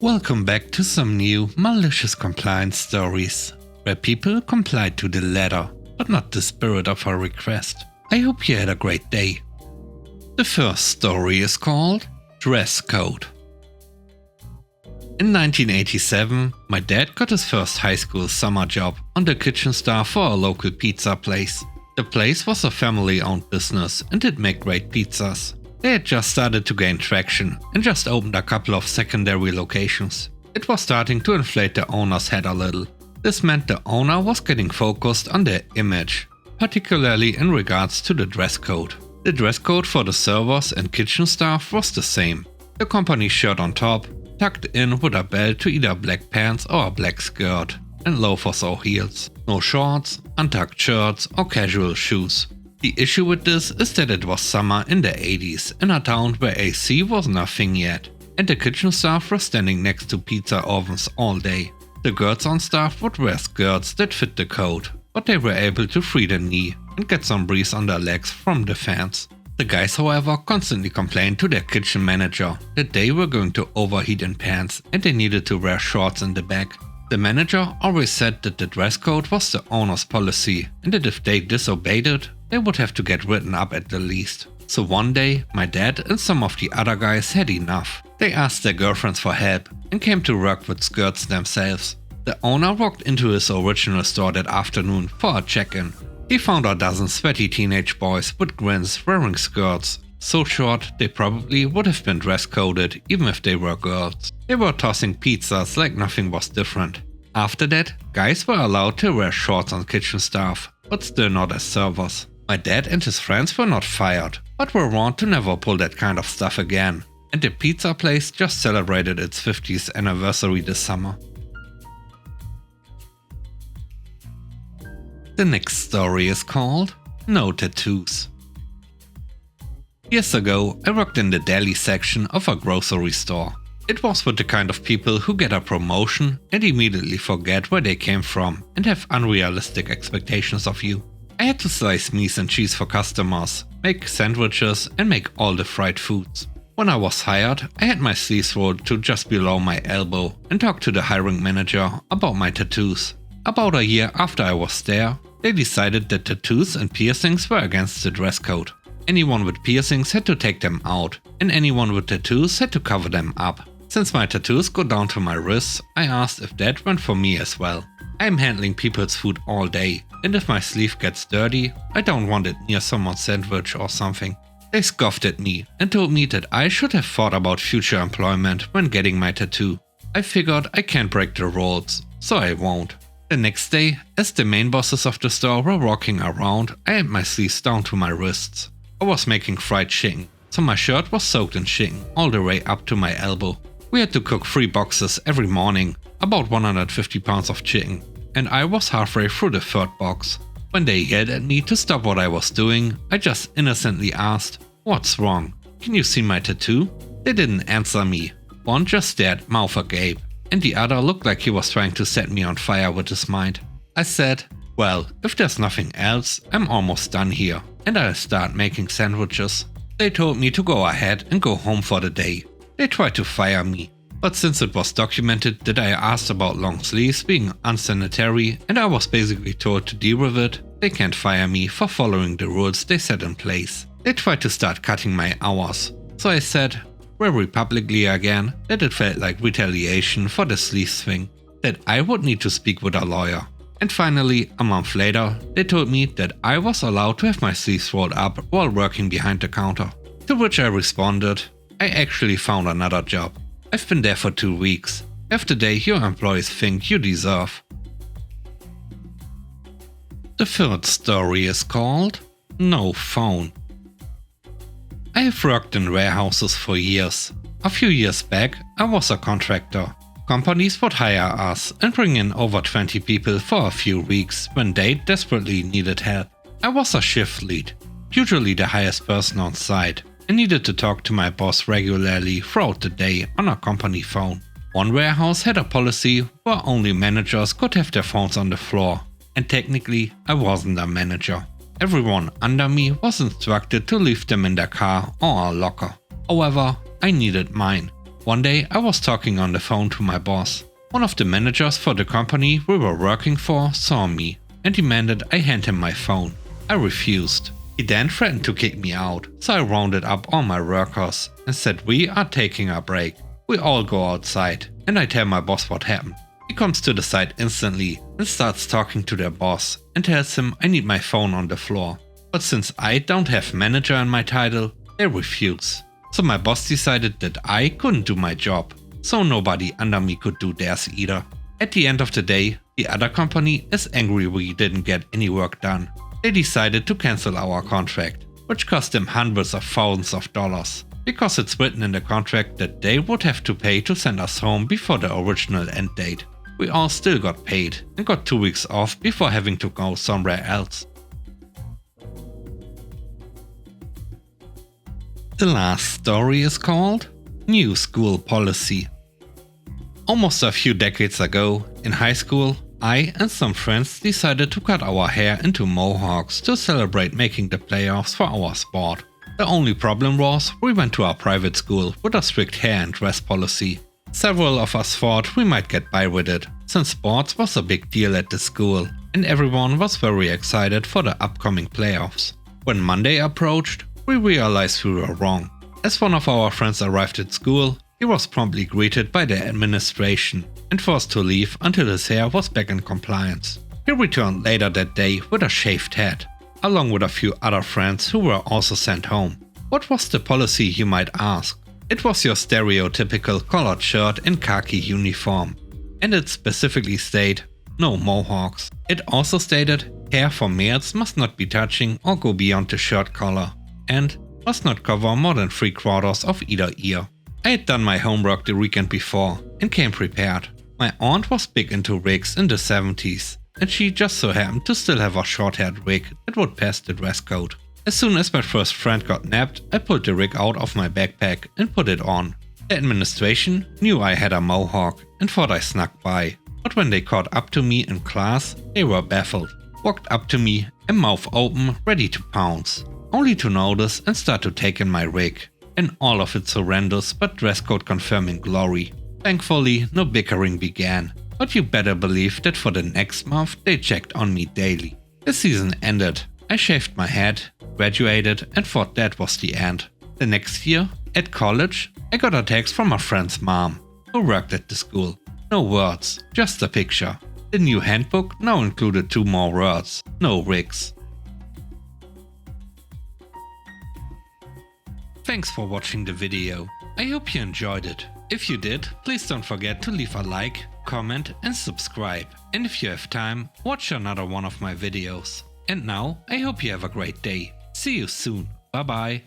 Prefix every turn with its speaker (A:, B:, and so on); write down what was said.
A: Welcome back to some new malicious compliance stories, where people complied to the letter, but not the spirit of our request. I hope you had a great day. The first story is called Dress Code. In 1987, my dad got his first high school summer job on the kitchen staff for a local pizza place. The place was a family-owned business and did make great pizzas. They had just started to gain traction and just opened a couple of secondary locations. It was starting to inflate the owner's head a little. This meant the owner was getting focused on their image, particularly in regards to the dress code. The dress code for the servers and kitchen staff was the same. The company shirt on top, tucked in with a belt to either black pants or a black skirt, and loafers or heels. No shorts, untucked shirts or casual shoes. The issue with this is that it was summer in the 80s in a town where AC wasn't a thing yet, and the kitchen staff were standing next to pizza ovens all day. The girls on staff would wear skirts that fit the code, but they were able to free the knee and get some breeze on their legs from the fans. The guys, however, constantly complained to their kitchen manager that they were going to overheat in pants and they needed to wear shorts in the back. The manager always said that the dress code was the owner's policy and that if they disobeyed it, they would have to get written up at the least. So one day, my dad and some of the other guys had enough. They asked their girlfriends for help and came to work with skirts themselves. The owner walked into his original store that afternoon for a check-in. He found a dozen sweaty teenage boys with grins wearing skirts, so short they probably would have been dress-coded even if they were girls. They were tossing pizzas like nothing was different. After that, guys were allowed to wear shorts on kitchen staff, but still not as servers. My dad and his friends were not fired, but were warned to never pull that kind of stuff again, and the pizza place just celebrated its 50th anniversary this summer. The next story is called No Tattoos. Years ago, I worked in the deli section of a grocery store. It was with the kind of people who get a promotion and immediately forget where they came from and have unrealistic expectations of you. I had to slice meat and cheese for customers, make sandwiches and make all the fried foods. When I was hired, I had my sleeves rolled to just below my elbow and talked to the hiring manager about my tattoos. About a year after I was there, they decided that tattoos and piercings were against the dress code. Anyone with piercings had to take them out, and anyone with tattoos had to cover them up. Since my tattoos go down to my wrists, I asked if that went for me as well. I am handling people's food all day, and if my sleeve gets dirty, I don't want it near someone's sandwich or something. They scoffed at me and told me that I should have thought about future employment when getting my tattoo. I figured I can't break the rules, so I won't. The next day, as the main bosses of the store were walking around, I had my sleeves down to my wrists. I was making fried chicken, so my shirt was soaked in chicken all the way up to my elbow. We had to cook 3 boxes every morning, about 150 pounds of chicken, and I was halfway through the 3rd box. When they yelled at me to stop what I was doing, I just innocently asked, "What's wrong? Can you see my tattoo?" They didn't answer me. One just stared mouth agape, and the other looked like he was trying to set me on fire with his mind. I said, "Well, if there's nothing else, I'm almost done here, and I'll start making sandwiches." They told me to go ahead and go home for the day. They tried to fire me, but since it was documented that I asked about long sleeves being unsanitary and I was basically told to deal with it, they can't fire me for following the rules they set in place. They tried to start cutting my hours, so I said, very publicly again, that it felt like retaliation for the sleeves thing, that I would need to speak with a lawyer. And finally, a month later, they told me that I was allowed to have my sleeves rolled up while working behind the counter. To which I responded, "I actually found another job. I've been there for 2 weeks. Have the day your employees think you deserve." The 3rd story is called No Phone. I have worked in warehouses for years. A few years back, I was a contractor. Companies would hire us and bring in over 20 people for a few weeks when they desperately needed help. I was a shift lead, usually the highest person on site, and needed to talk to my boss regularly throughout the day on a company phone. One warehouse had a policy where only managers could have their phones on the floor, and technically I wasn't a manager. Everyone under me was instructed to leave them in their car or a locker. However, I needed mine. One day I was talking on the phone to my boss. One of the managers for the company we were working for saw me and demanded I hand him my phone. I refused. He then threatened to kick me out, so I rounded up all my workers and said we are taking a break. We all go outside and I tell my boss what happened. He comes to the site instantly and starts talking to their boss and tells him I need my phone on the floor. But since I don't have manager in my title, they refuse. So my boss decided that I couldn't do my job, so nobody under me could do theirs either. At the end of the day, the other company is angry we didn't get any work done. They decided to cancel our contract, which cost them hundreds of thousands of dollars, because it's written in the contract that they would have to pay to send us home before the original end date. We all still got paid and got 2 weeks off before having to go somewhere else. The last story is called New School Policy. Almost a few decades ago, in high school, I and some friends decided to cut our hair into mohawks to celebrate making the playoffs for our sport. The only problem was we went to a private school with a strict hair and dress policy. Several of us thought we might get by with it, since sports was a big deal at the school and everyone was very excited for the upcoming playoffs. When Monday approached, we realized we were wrong. As one of our friends arrived at school, he was promptly greeted by the administration and forced to leave until his hair was back in compliance. He returned later that day with a shaved head, along with a few other friends who were also sent home. What was the policy, you might ask? It was your stereotypical collared shirt and khaki uniform, and it specifically stated no mohawks. It also stated hair for males must not be touching or go beyond the shirt collar, and must not cover more than 3/4 of either ear. I had done my homework the weekend before and came prepared. My aunt was big into wigs in the 70s, and she just so happened to still have a short-haired wig that would pass the dress code. As soon as my first friend got nabbed, I pulled the wig out of my backpack and put it on. The administration knew I had a mohawk and thought I snuck by, but when they caught up to me in class, they were baffled, walked up to me and mouth open, ready to pounce, only to notice and start to take in my wig, in all of its horrendous but dress code confirming glory. Thankfully, no bickering began, but you better believe that for the next month they checked on me daily. The season ended, I shaved my head, graduated and thought that was the end. The next year, at college, I got a text from a friend's mom, who worked at the school. No words, just a picture. The new handbook now included 2 more words, no wigs. Thanks for watching the video. I hope you enjoyed it. If you did, please don't forget to leave a like, comment and subscribe. And if you have time, watch another one of my videos. And now, I hope you have a great day. See you soon. Bye bye.